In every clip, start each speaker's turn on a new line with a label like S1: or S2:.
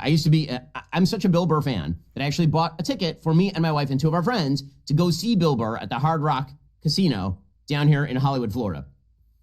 S1: I used to be, I'm such a Bill Burr fan that I actually bought a ticket for me and my wife and two of our friends to go see Bill Burr at the Hard Rock Casino down here in Hollywood, Florida.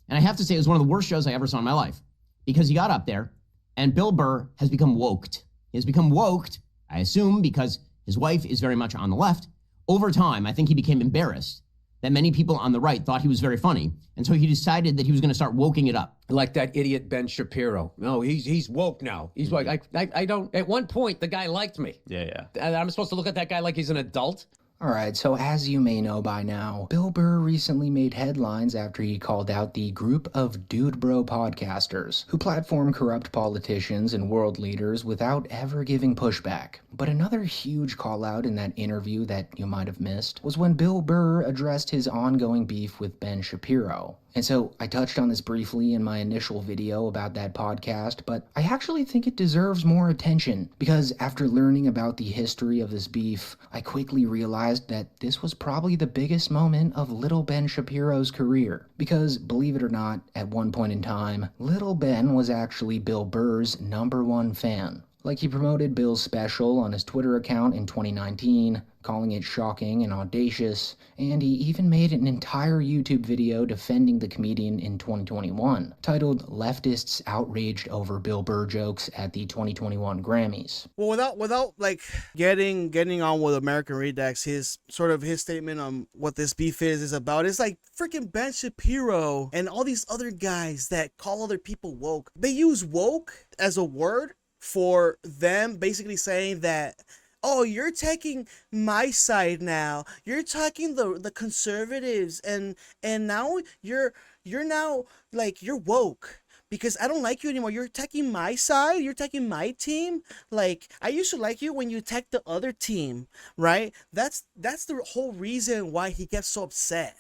S1: And I have to say, it was one of the worst shows I ever saw in my life because he got up there and Bill Burr has become woked. He has become woked, I assume, because his wife is very much on the left. Over time, I think he became embarrassed that many people on the right thought he was very funny. And so he decided that he was going to start woking it up.
S2: Like that idiot Ben Shapiro. No, he's woke now. He's like, I don't, at one point, the guy liked me.
S3: Yeah.
S2: I'm supposed to look at that guy like he's an adult?
S4: Alright, so as you may know by now, Bill Burr recently made headlines after he called out the group of dude bro podcasters who platform corrupt politicians and world leaders without ever giving pushback. But another huge call out in that interview that you might have missed was when Bill Burr addressed his ongoing beef with Ben Shapiro. And so I touched on this briefly in my initial video about that podcast, but I actually think it deserves more attention because after learning about the history of this beef, I quickly realized that this was probably the biggest moment of little Ben Shapiro's career. Because, believe it or not, at one point in time, little Ben was actually Bill Burr's #1 fan. Like, he promoted Bill's special on his Twitter account in 2019, calling it shocking and audacious, and he even made an entire YouTube video defending the comedian in 2021, titled Leftists Outraged Over Bill Burr Jokes at the 2021 Grammys.
S5: Well, without like getting on with American Redux, his statement on what this beef is about, it's like freaking Ben Shapiro and all these other guys that call other people woke. They use woke as a word for them basically saying that, oh, you're taking my side now. You're taking the conservatives and now you're now like you're woke because I don't like you anymore. You're taking my side. You're taking my team. Like, I used to like you when you attacked the other team, right? That's the whole reason why he gets so upset,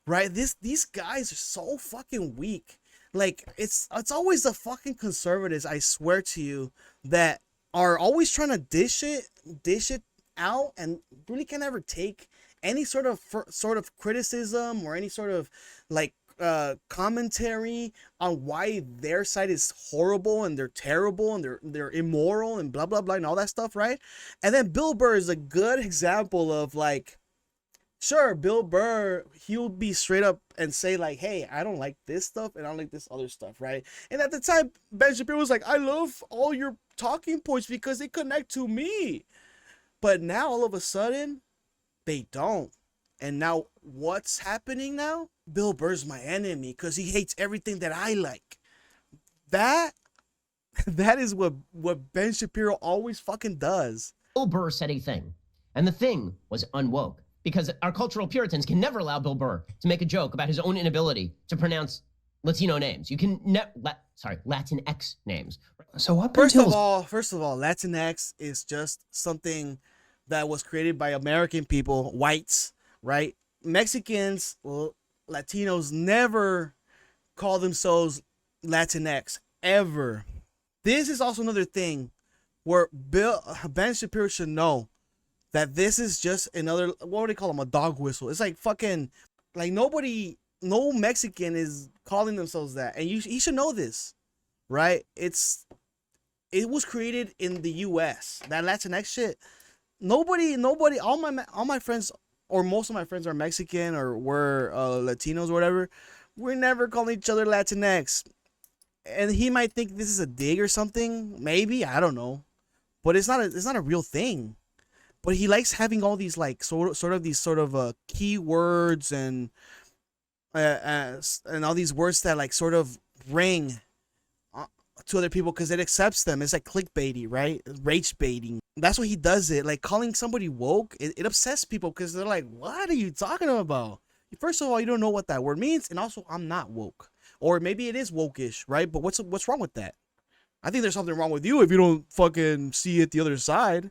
S5: right? These guys are so fucking weak. Like, it's always the fucking conservatives, I swear to you, that are always trying to dish it out and really can never take any sort of criticism or any sort of like commentary on why their side is horrible and they're terrible and they're immoral and blah blah blah and all that stuff, right? And then Bill Burr is a good example of like, sure, Bill Burr, he'll be straight up and say like, hey, I don't like this stuff and I don't like this other stuff, right? And at the time, Ben Shapiro was like, I love all your talking points because they connect to me. But now all of a sudden, they don't. And now what's happening now? Bill Burr's my enemy because he hates everything that I like. That is what Ben Shapiro always fucking does.
S1: Bill Burr said a thing, and the thing was unwoke. Because our cultural Puritans can never allow Bill Burr to make a joke about his own inability to pronounce Latino names. You can Latinx names.
S4: So what?
S5: First of all, Latinx is just something that was created by American people, whites, right? Mexicans, Latinos never call themselves Latinx ever. This is also another thing where Ben Shapiro should know that this is just another, what would they call them, a dog whistle. It's like fucking, like no Mexican is calling themselves that. And he should know this, right? It was created in the U.S. That Latinx shit. Nobody, all my friends, or most of my friends are Mexican or were Latinos or whatever. We're never calling each other Latinx. And he might think this is a dig or something. Maybe, I don't know. But it's not a real thing. But he likes having all these like sort of keywords and all these words that like sort of ring to other people because it accepts them. It's like clickbaity, right? Rage baiting. That's what he does it. Like calling somebody woke, it upsets people because they're like, what are you talking about? First of all, you don't know what that word means, and also I'm not woke. Or maybe it is woke-ish, right? But what's wrong with that? I think there's something wrong with you if you don't fucking see it the other side.